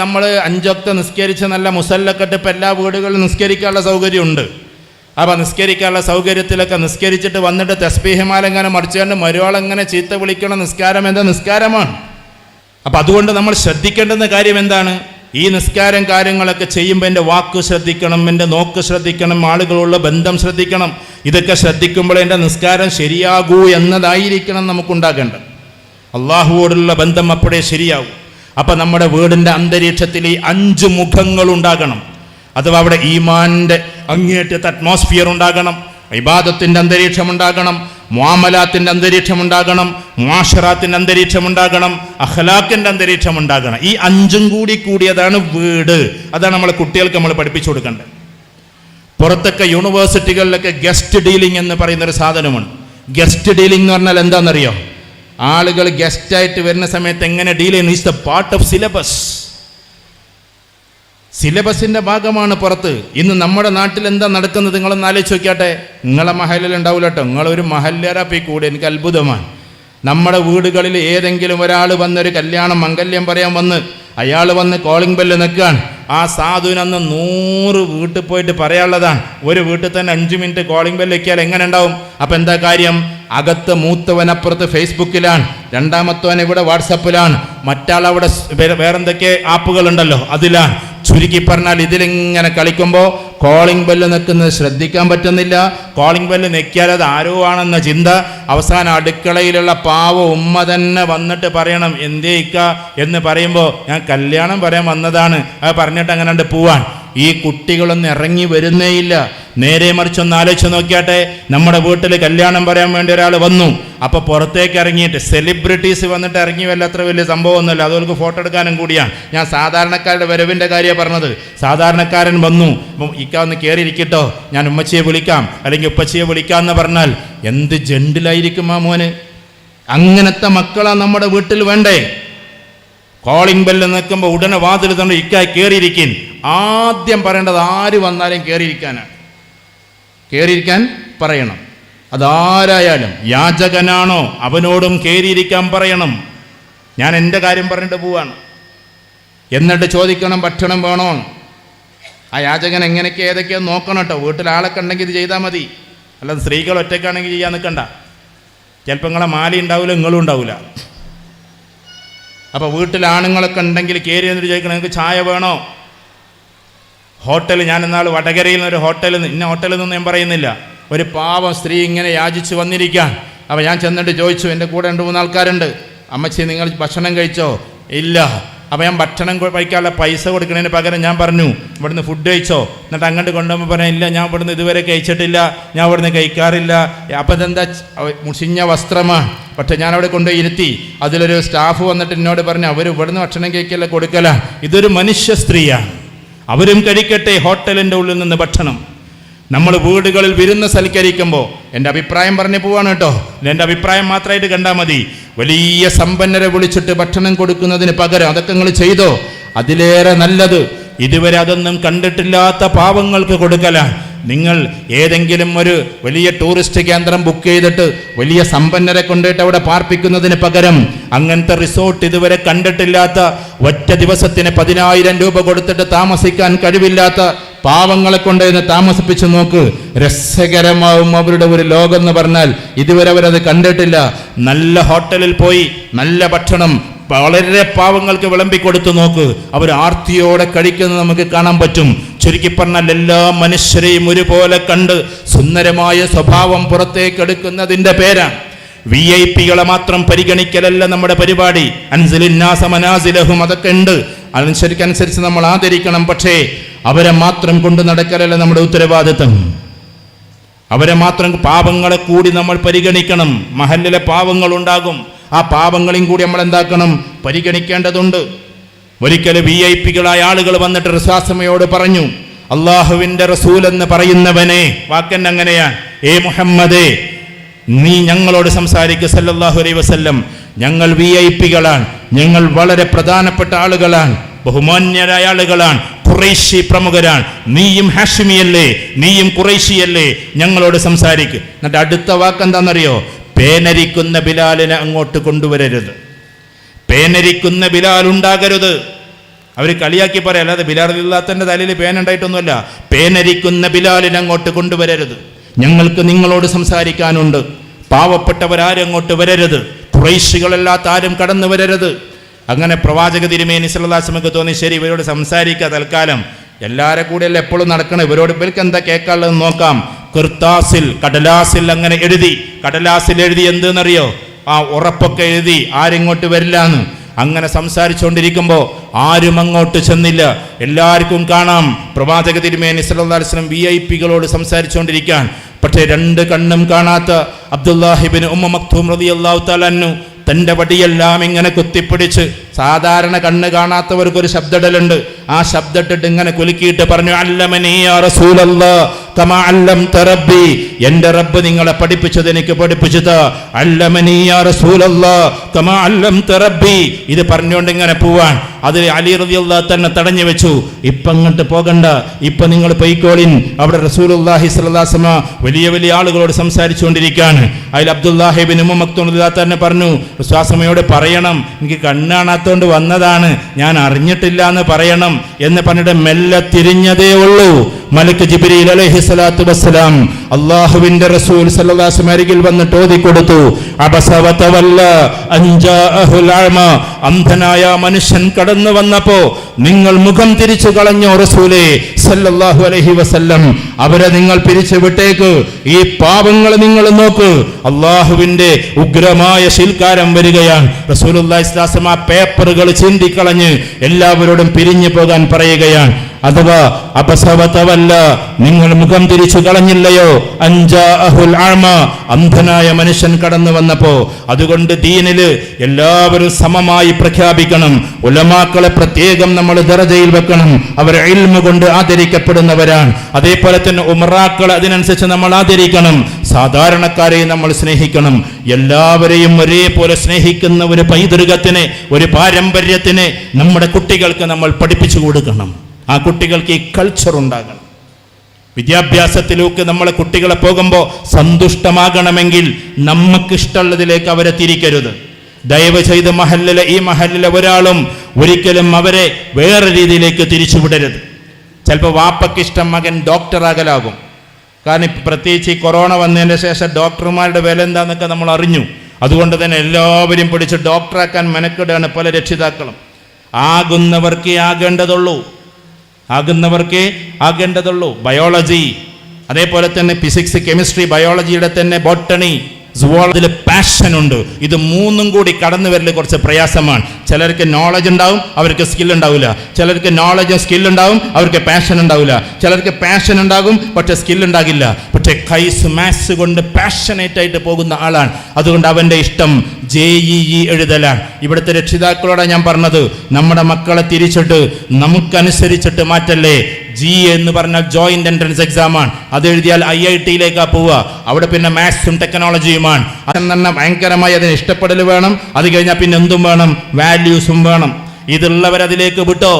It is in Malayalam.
നമ്മൾ 5 വക്ത് നിസ്കരിച്ച് നല്ല മുസല്ലക്കെട്ട് ഇപ്പം എല്ലാ വീടുകളിലും നിസ്കരിക്കാനുള്ള സൗകര്യമുണ്ട്. അപ്പോൾ നിസ്കരിക്കാനുള്ള സൗകര്യത്തിലൊക്കെ നിസ്കരിച്ചിട്ട് വന്നിട്ട് തസ്ബീഹ്മാലെങ്ങനെ മറിച്ചുകൊണ്ട് മരുവാളെങ്ങനെ ചീത്ത വിളിക്കണം. നിസ്കാരം എന്താ? നിസ്കാരമാണ്. അപ്പം അതുകൊണ്ട് നമ്മൾ ശ്രദ്ധിക്കേണ്ടുന്ന കാര്യം എന്താണ്? ഈ നിസ്കാരം കാര്യങ്ങളൊക്കെ ചെയ്യുമ്പോൾ എൻ്റെ വാക്ക് ശ്രദ്ധിക്കണം, എൻ്റെ നോക്ക് ശ്രദ്ധിക്കണം, ആളുകളുള്ള ബന്ധം ശ്രദ്ധിക്കണം. ഇതൊക്കെ ശ്രദ്ധിക്കുമ്പോൾ എൻ്റെ നിസ്കാരം ശരിയാകൂ എന്നതായിരിക്കണം നമുക്കുണ്ടാകേണ്ടത്. അള്ളാഹുവോടുള്ള ബന്ധം അപ്പോഴേ ശരിയാകും. അപ്പം നമ്മുടെ വീടിൻ്റെ അന്തരീക്ഷത്തിൽ ഈ 5 മുഖങ്ങൾ ഉണ്ടാകണം. അഥവാ അവിടെ ഈമാൻ്റെ അങ്ങേറ്റത്തെ അറ്റ്മോസ്ഫിയർ ഉണ്ടാകണം, ഇബാദത്തിൻ്റെ അന്തരീക്ഷം ഉണ്ടാകണം, മുആമലാത്തിൻ്റെ അന്തരീക്ഷം ഉണ്ടാകണം, മുആശറാത്തിൻ്റെ അന്തരീക്ഷം ഉണ്ടാകണം, അഖ്ലാഖിൻ്റെ അന്തരീക്ഷം ഉണ്ടാകണം. ഈ 5ഉം കൂടിയതാണ് വീട്. അതാണ് നമ്മളെ കുട്ടികൾക്ക് നമ്മൾ പഠിപ്പിച്ചു കൊടുക്കേണ്ടത്. പുറത്തൊക്കെ യൂണിവേഴ്സിറ്റികളിലൊക്കെ ഗസ്റ്റ് ഡീലിംഗ് എന്ന് പറയുന്നൊരു സാധനമുണ്ട്. ഗസ്റ്റ് ഡീലിംഗ് എന്ന് പറഞ്ഞാൽ എന്താണെന്നറിയോ? ആളുകൾ ഗസ്റ്റായിട്ട് വരുന്ന സമയത്ത് എങ്ങനെ ഡീൽ ചെയ്യുന്നു? Is the part of syllabus. സിലബസിൻ്റെ ഭാഗമാണ് പുറത്ത്. ഇന്ന് നമ്മുടെ നാട്ടിൽ എന്താ നടക്കുന്നത് നിങ്ങളൊന്ന് ആലോചിച്ച് നോക്കിയാട്ടെ. നിങ്ങളെ മഹലിൽ ഉണ്ടാവില്ല കേട്ടോ, നിങ്ങളൊരു മഹല്ലേറാപ്പി കൂടെ. എനിക്ക് അത്ഭുതമാണ്. നമ്മുടെ വീടുകളിൽ ഏതെങ്കിലും ഒരാൾ വന്നൊരു കല്യാണം മംഗല്യം പറയാൻ വന്ന് അയാൾ വന്ന് കോളിംഗ് ബെല്ല് നിൽക്കുകയാണ്. ആ സാധുവിനന്ന് 100 വീട്ടിൽ പോയിട്ട് പറയാനുള്ളതാണ്. ഒരു വീട്ടിൽ തന്നെ 5 മിനിറ്റ് കോളിംഗ് ബെല്ല് വെക്കിയാൽ എങ്ങനെ ഉണ്ടാവും? അപ്പം എന്താ കാര്യം? അകത്ത് മൂത്തവനപ്പുറത്ത് ഫേസ്ബുക്കിലാണ്, രണ്ടാമത്തവൻ ഇവിടെ വാട്സപ്പിലാണ്, മറ്റാളവിടെ വേറെന്തൊക്കെ ആപ്പുകളുണ്ടല്ലോ അതിലാണ്. ചുരുക്കി പറഞ്ഞാൽ ഇതിലിങ്ങനെ കളിക്കുമ്പോൾ കോളിംഗ് ബെല്ല് നിൽക്കുന്നത് ശ്രദ്ധിക്കാൻ പറ്റുന്നില്ല. കോളിംഗ് ബെല്ല് നിൽക്കിയാൽ അത് ആരോ ആണെന്ന ചിന്ത. അവസാനം അടുക്കളയിലുള്ള പാവ ഉമ്മ തന്നെ വന്നിട്ട് പറയണം, എന്തേ ഇക്ക എന്ന് പറയുമ്പോൾ ഞാൻ കല്യാണം പറയാൻ വന്നതാണ്, അത് പറഞ്ഞിട്ട് അങ്ങനെ പോവാൻ. ഈ കുട്ടികളൊന്നും ഇറങ്ങി വരുന്നേയില്ല. നേരെ മറിച്ചൊന്ന് ആലോചിച്ച് നോക്കിയാട്ടെ. നമ്മുടെ വീട്ടിൽ കല്യാണം പറയാൻ വേണ്ടി ഒരാൾ വന്നു. അപ്പോൾ പുറത്തേക്ക് ഇറങ്ങിയിട്ട് സെലിബ്രിറ്റീസ് വന്നിട്ട് ഇറങ്ങി അത്ര വലിയ സംഭവമൊന്നുമില്ല, അതുകൊണ്ട് ഫോട്ടോ എടുക്കാനും കൂടിയാണ്. ഞാൻ സാധാരണക്കാരുടെ വരവിൻ്റെ കാര്യമാണ് പറഞ്ഞത്. സാധാരണക്കാരൻ വന്നു, അപ്പം ഇക്ക ഒന്ന് കയറിയിരിക്കട്ടോ, ഞാൻ ഉമ്മച്ചിയെ വിളിക്കാം അല്ലെങ്കിൽ ഉപ്പച്ചിയെ വിളിക്കാം എന്ന് പറഞ്ഞാൽ എന്ത് ജെണ്ടിലായിരിക്കും ആ മോന്. അങ്ങനത്തെ മക്കളാണ് നമ്മുടെ വീട്ടിൽ വേണ്ടേ? കോളിംഗ് ബെല്ല് നിൽക്കുമ്പോൾ ഉടനെ വാതിൽ തന്നെ ഇക്കായി കയറിയിരിക്കും. ആദ്യം പറയേണ്ടത് ആര് വന്നാലും കയറിയിരിക്കാനാണ്. കയറിയിരിക്കാൻ പറയണം. അതാരായാലും യാചകനാണോ അവനോടും കയറിയിരിക്കാൻ പറയണം. ഞാൻ എൻ്റെ കാര്യം പറഞ്ഞിട്ട് പോവാണ്. എന്നിട്ട് ചോദിക്കണം, ഭക്ഷണം വേണോ? ആ യാചകൻ എങ്ങനെയൊക്കെ ഏതൊക്കെയോ നോക്കണം കേട്ടോ. വീട്ടിൽ ആളൊക്കെ ഉണ്ടെങ്കിൽ ഇത് ചെയ്താൽ മതി. അല്ലാതെ സ്ത്രീകൾ ഒറ്റയ്ക്കാണെങ്കിൽ ചെയ്യാൻ നിൽക്കണ്ട. ചിലപ്പോൾ നിങ്ങളെ മാലി ഉണ്ടാവില്ല, നിങ്ങളും ഉണ്ടാവില്ല. അപ്പോൾ വീട്ടിൽ ആണുങ്ങളൊക്കെ ഉണ്ടെങ്കിൽ കയറി എന്നിട്ട് ചോദിക്കണം, നിങ്ങൾക്ക് ചായ വേണോ? ഹോട്ടൽ, ഞാൻ എന്നാൽ വടകരയിൽ നിന്നൊരു ഹോട്ടലിൽ, ഇന്ന ഹോട്ടലിൽ നിന്നും ഞാൻ പറയുന്നില്ല, ഒരു പാവം സ്ത്രീ ഇങ്ങനെ യാചിച്ച് വന്നിരിക്കാൻ. അപ്പോൾ ഞാൻ ചെന്നിട്ട് ചോദിച്ചു, എൻ്റെ കൂടെ 2-3 ആൾക്കാരുണ്ട്, അമ്മച്ചി നിങ്ങൾ ഭക്ഷണം കഴിച്ചോ? ഇല്ല. അപ്പോൾ ഞാൻ ഭക്ഷണം കഴിക്കാനുള്ള പൈസ കൊടുക്കുന്നതിന് പകരം ഞാൻ പറഞ്ഞു, ഇവിടുന്ന് ഫുഡ് കഴിച്ചോ? എന്നിട്ട് അങ്ങോട്ട് കൊണ്ടുപോകുമ്പോൾ പറയാം, ഇല്ല ഞാൻ ഇവിടുന്ന് ഇതുവരെ കഴിച്ചിട്ടില്ല, ഞാൻ ഇവിടുന്ന് കഴിക്കാറില്ല. അപ്പം ഇതെന്താ? മുഷിഞ്ഞ വസ്ത്രമാണ്. പക്ഷെ ഞാനവിടെ കൊണ്ടുപോയി ഇരുത്തി. അതിലൊരു സ്റ്റാഫ് വന്നിട്ട് എന്നോട് പറഞ്ഞു, അവർ ഇവിടുന്ന് ഭക്ഷണം കഴിക്കല്ല കൊടുക്കല. ഇതൊരു മനുഷ്യ സ്ത്രീയാണ്, അവരും കഴിക്കട്ടെ ഹോട്ടലിൻ്റെ ഉള്ളിൽ നിന്ന് ഭക്ഷണം. നമ്മൾ വീടുകളിൽ വിരുന്ന് സൽക്കരിക്കുമ്പോൾ, എൻ്റെ അഭിപ്രായം പറഞ്ഞു പോവാണ് കേട്ടോ, എൻ്റെ അഭിപ്രായം മാത്രമായിട്ട് കണ്ടാൽ മതി. വലിയ സമ്പന്നരെ വിളിച്ചിട്ട് ഭക്ഷണം കൊടുക്കുന്നതിന് പകരം അതൊക്കെ നിങ്ങൾ ചെയ്തോ. അതിലേറെ നല്ലത് ഇതുവരെ അതൊന്നും കണ്ടിട്ടില്ലാത്ത പാവങ്ങൾക്ക് കൊടുക്കലാണ്. നിങ്ങൾ ഏതെങ്കിലും ഒരു വലിയ ടൂറിസ്റ്റ് കേന്ദ്രം ബുക്ക് ചെയ്തിട്ട് വലിയ സമ്പന്നരെ കൊണ്ടിട്ട് അവിടെ പാർപ്പിക്കുന്നതിന് പകരം അങ്ങനത്തെ റിസോർട്ട് ഇതുവരെ കണ്ടിട്ടില്ലാത്ത, ഒറ്റ ദിവസത്തിന് 10,000 രൂപ കൊടുത്തിട്ട് താമസിക്കാൻ കഴിവില്ലാത്ത പാവങ്ങളെ കൊണ്ടുവന്ന് താമസിപ്പിച്ച് നോക്ക്. രസകരമാവും അവരുടെ ഒരു ലോകം എന്ന് പറഞ്ഞാൽ. ഇതുവരെ അവരത് കണ്ടിട്ടില്ല. നല്ല ഹോട്ടലിൽ പോയി നല്ല ഭക്ഷണം വളരെ പാവങ്ങൾക്ക് വിളമ്പിക്കൊടുത്തു നോക്ക്. അവർ ആർത്തിയോടെ കഴിക്കുന്നത് നമുക്ക് കാണാൻ പറ്റും. ചുരുക്കി പറഞ്ഞാൽ എല്ലാ മനുഷ്യരെയും ഒരുപോലെ കണ്ട് സുന്ദരമായ സ്വഭാവം പുറത്തേക്കെടുക്കുന്നതിൻ്റെ പേരാണ്. VIP-കളെ മാത്രം പരിഗണിക്കലല്ല നമ്മുടെ പരിപാടി. അൻസിലിന്നാസ മനാസിലഹും, അതൊക്കെ ഉണ്ട്, അതനുസരിച്ച് നമ്മൾ ആദരിക്കണം. പക്ഷേ അവരെ മാത്രം കൊണ്ട് നടക്കലല്ല നമ്മുടെ ഉത്തരവാദിത്തം. അവരെ മാത്രം, പാവങ്ങളെ കൂടി നമ്മൾ പരിഗണിക്കണം. മഹല്ലിലെ പാവങ്ങളുണ്ടാകും, ആ പാവങ്ങളെയും കൂടി നമ്മൾ എന്താക്കണം? പരിഗണിക്കേണ്ടതുണ്ട്. ഒരിക്കൽ VIP-കളായ ആളുകൾ വന്നിട്ട് റസൂലുള്ളാഹിയോട് പറഞ്ഞു, അള്ളാഹുവിൻ്റെ റസൂൽ എന്ന് പറയുന്നവനെ, വാക്കൻ അങ്ങനെയാണ്, ഏ മുഹമ്മദേ നീ ഞങ്ങളോട് സംസാരിക്കുക സല്ലല്ലാഹു അലൈഹി വസല്ലം. ഞങ്ങൾ VIP-കളാണ്, ഞങ്ങൾ വളരെ പ്രധാനപ്പെട്ട ആളുകളാണ്, ബഹുമാന്യരായ ആളുകളാണ്, ഖുറൈശി പ്രമുഖരാണ്. നീയും ഹാഷിമിയല്ലേ, നീയും ഖുറൈശിയല്ലേ, ഞങ്ങളോട് സംസാരിക്കുക. എന്നിട്ട് അടുത്ത വാക്കെന്താണെന്നറിയോ? പേനരിക്കുന്ന ബിലാലിനെ അങ്ങോട്ട് കൊണ്ടുവരരുത്. പേനരിക്കുന്ന ബിലാൽ ഉണ്ടാകരുത്. അവർ കളിയാക്കി പറയാം, അല്ലാതെ ബിലാൽ റളിയല്ലാഹുവിന്റെ തലയിൽ പേൻ ഉണ്ടായിട്ടൊന്നുമല്ല. പേനരിക്കുന്ന ബിലാലിനെ അങ്ങോട്ട് കൊണ്ടുവരരുത്, ഞങ്ങൾക്ക് നിങ്ങളോട് സംസാരിക്കാനുണ്ട്. പാവപ്പെട്ടവരാരും അങ്ങോട്ട് വരരുത്, ഖുറൈശികളല്ലാത്ത ആരും കടന്നു വരരുത്. അങ്ങനെ പ്രവാചക തിരുമേനി സല്ലല്ലാഹു അലൈഹി വസല്ലമക്ക് തോന്നി, ശരി ഇവരോട് സംസാരിക്കുക തൽക്കാലം, എല്ലാവരും കൂടെയല്ല എപ്പോഴും നടക്കണം, ഇവരോട് ഇവർക്ക് എന്താ കേൾക്കാനുള്ളത് നോക്കാം. കടലാസിൽ അങ്ങനെ എഴുതി, കടലാസിൽ എഴുതി എന്തെന്നറിയോ, ആ ഉറപ്പൊക്കെ എഴുതി ആരിങ്ങോട്ട് വരില്ലാന്ന്. അങ്ങനെ സംസാരിച്ചുകൊണ്ടിരിക്കുമ്പോൾ ആരും അങ്ങോട്ട് ചെന്നില്ല. എല്ലാവർക്കും കാണാം പ്രവാചക തിരുമേനി സല്ലല്ലാഹു അലൈഹി വസല്ലം VIP-കളോട് സംസാരിച്ചുകൊണ്ടിരിക്കാൻ. പക്ഷേ രണ്ട് കണ്ണും കാണാത്ത അബ്ദുല്ലാഹി ഇബ്നു ഉമ്മ മക്തൂം റളിയല്ലാഹു തആല അൻഹു തൻ്റെ വടിയെല്ലാം ഇങ്ങനെ കുത്തിപ്പിടിച്ച്, സാധാരണ കണ്ണ് കാണാത്തവർക്കൊരു ശബ്ദടലുണ്ട്, ആ ശബ്ദട്ടിട്ട് ഇങ്ങനെ കുലുക്കിയിട്ട് പറഞ്ഞു, അല്ലമനീ യാ റസൂലല്ലാഹ് കമാ അല്ലംത റബ്ബി, എൻ്റെ റബ്ബ് നിങ്ങളെ പഠിപ്പിച്ചത് എനിക്ക് പഠിപ്പിച്ചത്. അല്ലമനീ യാ റസൂലല്ലാഹ് കമാ അല്ലംത റബ്ബി, ഇത് പറഞ്ഞുകൊണ്ട് ഇങ്ങനെ പോവാൻ. അതിൽ അലി റളിയല്ലാഹു തന്നെ തടഞ്ഞു വെച്ചു, ഇപ്പം അങ്ങോട്ട് പോകണ്ട, ഇപ്പം നിങ്ങൾ പൊയ്ക്കോളിൻ. അവിടെ റസൂലുള്ളാഹി സ്വല്ലല്ലാഹു അലൈഹി വസല്ലം വലിയ വലിയ ആളുകളോട് സംസാരിച്ചുകൊണ്ടിരിക്കുകയാണ്. അതിൽ അബ്ദുല്ലാഹി ഇബ്നു ഉമ്മ മക്തൂം റളിയല്ലാഹു തന്നെ പറഞ്ഞു, റസൂലുള്ളാഹിയോട് പറയണം, എനിക്ക് കണ്ണാണാത്തോണ്ട് വന്നതാണ്, ഞാൻ അറിഞ്ഞിട്ടില്ല എന്ന് പറയണം എന്ന് പറഞ്ഞിട്ട് മെല്ലെ തിരിഞ്ഞതേ ഉള്ളൂ. മലക്ക് ജിബ്രീൽ അലൈഹിസ്സലാത്തു വസ്സലാം അല്ലാഹുവിന്റെ റസൂൽ സല്ലല്ലാഹു അലൈഹി വസല്ലം അരികിൽ വന്നിട്ട് ഓതി കൊടുത്തു, അബസ വതവല്ല അൻജാഅഹുൽ അഅമ, അന്ധനായ മനുഷ്യൻ കടന്നു വന്നപ്പോ നിങ്ങൾ മുഖം തിരിച്ചു കളഞ്ഞോ റസൂലേ സല്ലല്ലാഹു അലൈഹി വസല്ലം, അവരെ നിങ്ങൾ പിരിച്ചു വിട്ടേക്ക്, ഈ പാവങ്ങൾ നിങ്ങൾ നോക്ക്, അല്ലാഹുവിന്റെ ഉഗ്രമായ ശിൽക്കാരം വരികയാണ്. റസൂലുള്ളാഹി സ്വല്ലല്ലാഹു അലൈഹി വസല്ലം പേപ്പറുകൾ ചീന്തിക്കളഞ്ഞ് എല്ലാവരോടും പിരിഞ്ഞു പോകാൻ പറയുകയാണ്. അഥവാ അബസവതവല്ല, നിങ്ങൾ മുഖം തിരിച്ചു കളഞ്ഞില്ലയോ, അൻജാഅഹുൽ അഅമ, അന്ധനായ മനുഷ്യൻ കടന്നു വന്നപ്പോ. അതുകൊണ്ട് ദീനില് എല്ലാവരും സമമായി പ്രഖ്യാപിക്കണം. ഉലമാക്കളെ പ്രത്യേകം നമ്മൾ ദറജയിൽ വെക്കണം, അവർ ഇൽമു കൊണ്ട് ആദരിക്കപ്പെടുന്നവരാണ്. അതേപോലെ തന്നെ ഉമറാക്കളെ അതിനനുസരിച്ച് നമ്മൾ ആദരിക്കണം. സാധാരണക്കാരെയും നമ്മൾ സ്നേഹിക്കണം. എല്ലാവരെയും ഒരേപോലെ സ്നേഹിക്കുന്ന ഒരു പൈതൃകത്തിന്, ഒരു പാരമ്പര്യത്തിന് നമ്മുടെ കുട്ടികൾക്ക് നമ്മൾ പഠിപ്പിച്ചു കൊടുക്കണം. ആ കുട്ടികൾക്ക് ഈ കൾച്ചർ ഉണ്ടാകണം. വിദ്യാഭ്യാസത്തിലേക്ക് നമ്മളെ കുട്ടികളെ പോകുമ്പോൾ സന്തുഷ്ടമാകണമെങ്കിൽ നമുക്കിഷ്ടമുള്ളതിലേക്ക് അവരെ തിരിക്കരുത്. ദയവ് ചെയ്ത് ഈ മഹല്ലിലെ ഒരാളും ഒരിക്കലും അവരെ വേറെ രീതിയിലേക്ക് തിരിച്ചുവിടരുത്. ചിലപ്പോൾ വാപ്പയ്ക്കിഷ്ടം മകൻ ഡോക്ടറാകലാകും. കാരണം പ്രത്യേകിച്ച് ഈ കൊറോണ വന്നതിന് ശേഷം ഡോക്ടർമാരുടെ വില എന്താണെന്നൊക്കെ നമ്മൾ അറിഞ്ഞു. അതുകൊണ്ട് തന്നെ എല്ലാവരും പിടിച്ച് ഡോക്ടറാക്കാൻ മെനക്കെടുകയാണ് പല രക്ഷിതാക്കളും. ആകുന്നവർക്കേ ആകേണ്ടതുള്ളൂ. ബയോളജി, അതേപോലെ തന്നെ ഫിസിക്സ്, കെമിസ്ട്രി, ബയോളജിയുടെ തന്നെ ബോട്ടണി, സുവോളജിയിൽ പാഷൻ ഉണ്ട്. ഇത് മൂന്നും കൂടി കടന്നു വരൽ കുറച്ച് പ്രയാസമാണ്. ചിലർക്ക് നോളജ് ഉണ്ടാവും, അവർക്ക് സ്കിൽ ഉണ്ടാവില്ല. ചിലർക്ക് നോളജും സ്കിൽ ഉണ്ടാവും, അവർക്ക് പാഷൻ ഉണ്ടാവില്ല. ചിലർക്ക് പാഷൻ ഉണ്ടാകും, പക്ഷെ സ്കിൽ ഉണ്ടാകില്ല. പക്ഷെ കൈസ് മാത്സ് കൊണ്ട് പാഷനേറ്റ് ആയിട്ട് പോകുന്ന ആളാണ്. അതുകൊണ്ട് അവൻ്റെ ഇഷ്ടം JEE എഴുതലാണ്. ഇവിടുത്തെ രക്ഷിതാക്കളോടാണ് ഞാൻ പറഞ്ഞത്, നമ്മുടെ മക്കളെ തിരിച്ചിട്ട് നമുക്കനുസരിച്ചിട്ട് മാറ്റല്ലേ. GE എന്ന് പറഞ്ഞാൽ ജോയിന്റ് എൻട്രൻസ് എക്സാമാണ്. അത് എഴുതിയാൽ IIT-യിലേക്കാ പോവുക. അവിടെ പിന്നെ മാത്സും ടെക്നോളജിയുമാണ്. അതെന്നെ ഭയങ്കരമായി അതിന് ഇഷ്ടപ്പെടൽ വേണം. അത് കഴിഞ്ഞാൽ പിന്നെ എന്തും വേണം, വാല്യൂസും വേണം. ഇതുള്ളവരതിലേക്ക് വിട്ടോ.